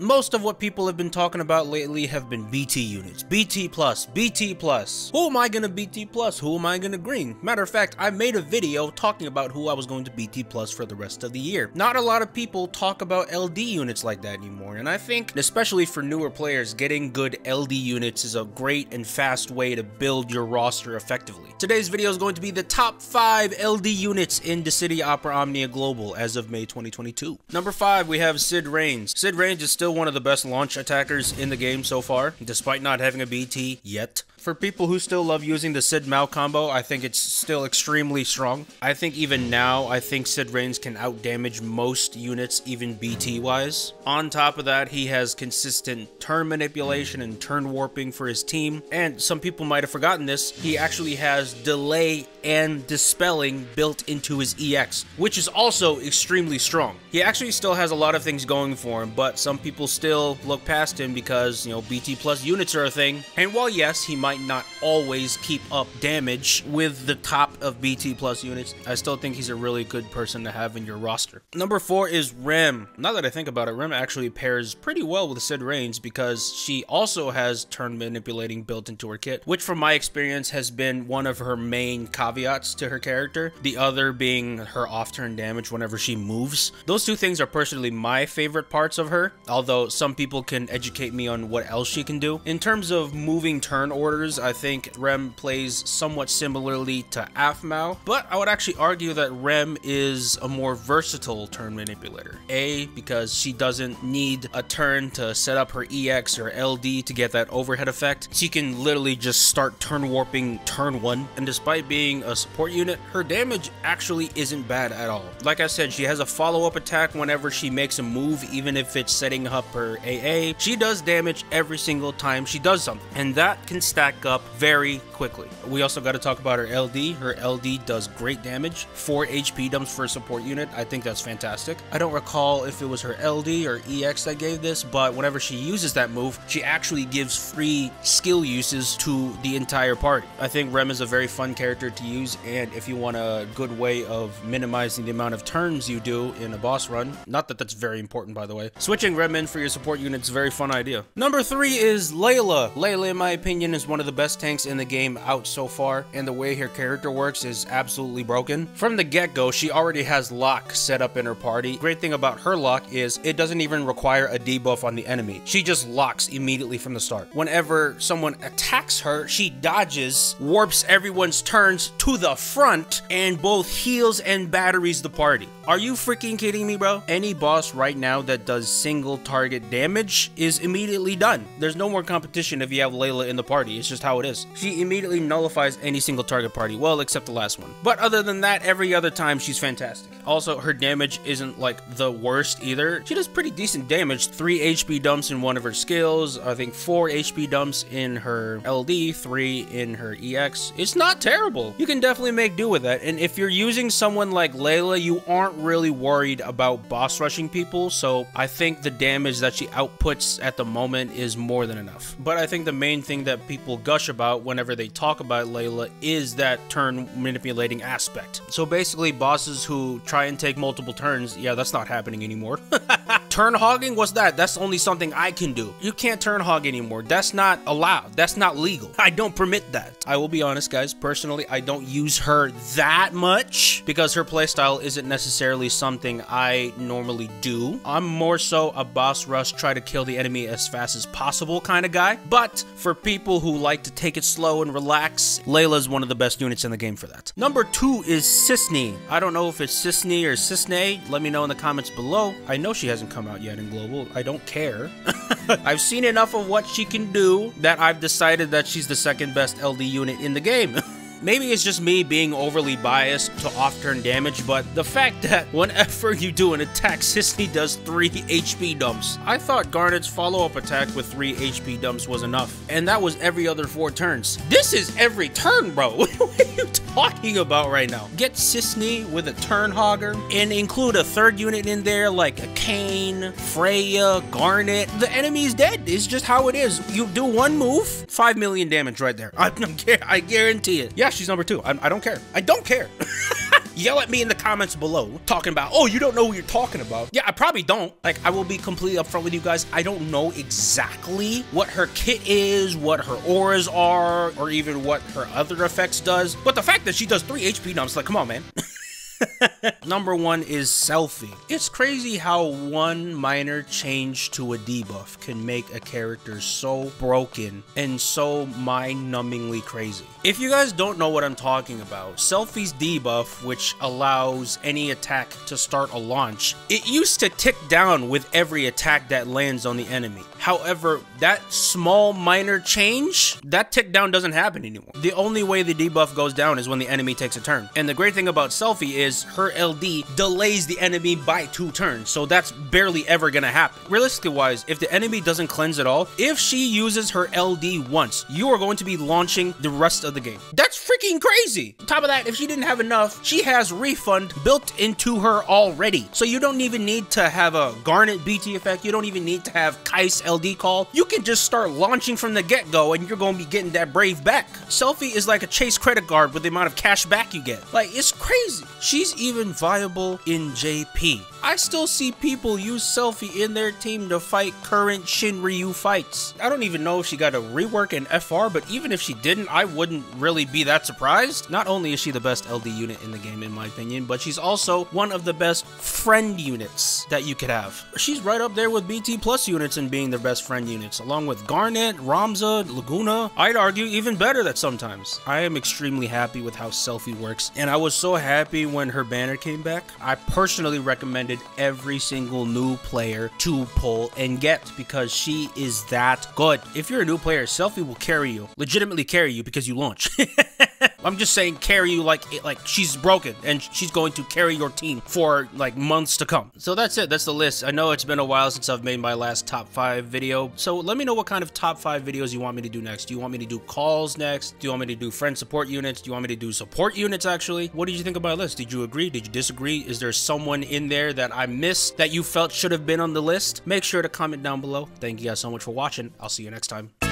Most of what people have been talking about lately have been BT units. BT plus, BT plus. Who am I gonna BT plus? Who am I gonna green? Matter of fact, I made a video talking about who I was going to BT plus for the rest of the year. Not a lot of people talk about LD units like that anymore, and I think, especially for newer players, getting good LD units is a great and fast way to build your roster effectively. Today's video is going to be the top 5 LD units in the City Opera Omnia Global as of May 2022. Number 5, we have Sid Reigns. Sid Reigns is still one of the best launch attackers in the game so far, despite not having a BT yet. For people who still love using the Sid Mao combo, I think it's still extremely strong. I think even now, I think Sid Reigns can outdamage most units, even BT wise. On top of that, he has consistent turn manipulation and turn warping for his team. And some people might have forgotten this, he actually has delay and dispelling built into his EX, which is also extremely strong. He actually still has a lot of things going for him, but some people still look past him because, you know, BT plus units are a thing. And while yes, he might not always keep up damage with the top of BT plus units, I still think he's a really good person to have in your roster. Number 4 is Rem. Now that I think about it, Rem actually pairs pretty well with Sid Reigns because she also has turn manipulating built into her kit, which from my experience has been one of her main caveats to her character, the other being her off-turn damage whenever she moves. Those two things are personally my favorite parts of her, although some people can educate me on what else she can do. In terms of moving turn orders, I think Rem plays somewhat similarly to Aphmau, but I would actually argue that Rem is a more versatile turn manipulator. A, because she doesn't need a turn to set up her EX or LD to get that overhead effect. She can literally just start turn warping turn 1, and despite being a support unit, her damage actually isn't bad at all. Like I said, she has a follow-up attack whenever she makes a move, even if it's setting up her AA. She does damage every single time she does something, and that can stack up very quickly. We also got to talk about her LD. Her LD does great damage, 4 HP dumps for a support unit. I think that's fantastic. I don't recall if it was her LD or EX that gave this, but whenever she uses that move, she actually gives free skill uses to the entire party. I think Rem is a very fun character to use, and if you want a good way of minimizing the amount of turns you do in a boss run, not that that's very important by the way, switching Rem in for your support unit is a very fun idea. Number 3 is Layla. Layla, in my opinion, is one of the best tanks in the game out so far, and the way her character works is absolutely broken. From the get-go, she already has lock set up in her party. Great thing about her lock is it doesn't even require a debuff on the enemy. She just locks immediately from the start. Whenever someone attacks her, she dodges, warps everyone's turns to the front, and both heals and batteries the party. Are you freaking kidding me, bro? Any boss right now that does single target damage is immediately done. There's no more competition if you have Layla in the party. It's just how it is. She immediately nullifies any single target party, well, except the last one. But other than that, every other time she's fantastic. Also, her damage isn't like the worst either. She does pretty decent damage. 3 HP dumps in one of her skills, I think 4 HP dumps in her LD, 3 in her EX. It's not terrible. You can definitely make do with that. And if you're using someone like Layla, you aren't really worried about boss rushing people, so I think the damage that she outputs at the moment is more than enough. But I think the main thing that people gush about whenever they talk about Layla is that turn manipulating aspect. So basically, bosses who try and take multiple turns, yeah, that's not happening anymore. Turn hogging? What's that? That's only something I can do. You can't turn hog anymore. That's not allowed. That's not legal. I don't permit that. I will be honest, guys. Personally, I don't use her that much because her playstyle isn't necessarily something I normally do. I'm more so a boss rush, try to kill the enemy as fast as possible kind of guy. But for people who like to take it slow and relax, Layla is one of the best units in the game for that. Number 2 is Sisney. I don't know if it's Sisney or Sisney. Let me know in the comments below. I know she hasn't come out yet in Global. I don't care. I've seen enough of what she can do that I've decided that she's the second best LD unit in the game. Maybe it's just me being overly biased to off-turn damage, but the fact that whenever you do an attack, Sisney does 3 HP dumps. I thought Garnet's follow-up attack with 3 HP dumps was enough, and that was every other 4 turns. This is every turn, bro. What are you talking about right now? Get Sisney with a turn hogger and include a 3rd unit in there like a Kane, Freya, Garnet. The enemy's dead. It's just how it is. You do one move, 5 million damage right there. I guarantee it. Yeah, she's number 2. I don't care. I don't care. yell at me in the comments below talking about, oh, you don't know who you're talking about. Yeah, I probably don't. Like, I will be completely upfront with you guys. I don't know exactly what her kit is, what her auras are, or even what her other effects does. But the fact that she does 3 HP dumps, like, come on, man. Number 1 is Selfie. It's crazy how one minor change to a debuff can make a character so broken and so mind-numbingly crazy. If you guys don't know what I'm talking about, Selfie's debuff, which allows any attack to start a launch, it used to tick down with every attack that lands on the enemy. However, that small minor change, that tick down doesn't happen anymore. The only way the debuff goes down is when the enemy takes a turn. And the great thing about Selfie is her LD delays the enemy by 2 turns, so that's barely ever gonna happen. Realistically wise, if the enemy doesn't cleanse at all, if she uses her LD once, you are going to be launching the rest of the game. That's freaking crazy. On top of that, if she didn't have enough, she has refund built into her already. So you don't even need to have a Garnet BT effect. You don't even need to have Kai's LD call. You can just start launching from the get-go and you're going to be getting that brave back. Selfie is like a Chase credit card with the amount of cash back you get. Like, it's crazy. She's even viable in JP. I still see people use Selfie in their team to fight current Shinryu fights. I don't even know if she got a rework in FR, but even if she didn't, I wouldn't really be that surprised. Not only is she the best LD unit in the game, in my opinion, but she's also one of the best friend units that you could have. She's right up there with BT Plus units in being their best friend units, along with Garnet, Ramza, Laguna. I'd argue even better that sometimes. I am extremely happy with how Selfie works, and I was so happy when her banner came back. I personally recommended every single new player to pull and get because she is that good. If you're a new player, Selfie will carry you, legitimately carry you because you launch. I'm just saying carry you like she's broken and she's going to carry your team for like months to come. So that's it. That's the list. I know it's been a while since I've made my last top 5 video. So let me know what kind of top 5 videos you want me to do next. Do you want me to do calls next? Do you want me to do friend support units? Do you want me to do support units actually? What did you think of my list? Did you agree? Did you disagree? Is there someone in there that I missed that you felt should have been on the list? Make sure to comment down below. Thank you guys so much for watching. I'll see you next time.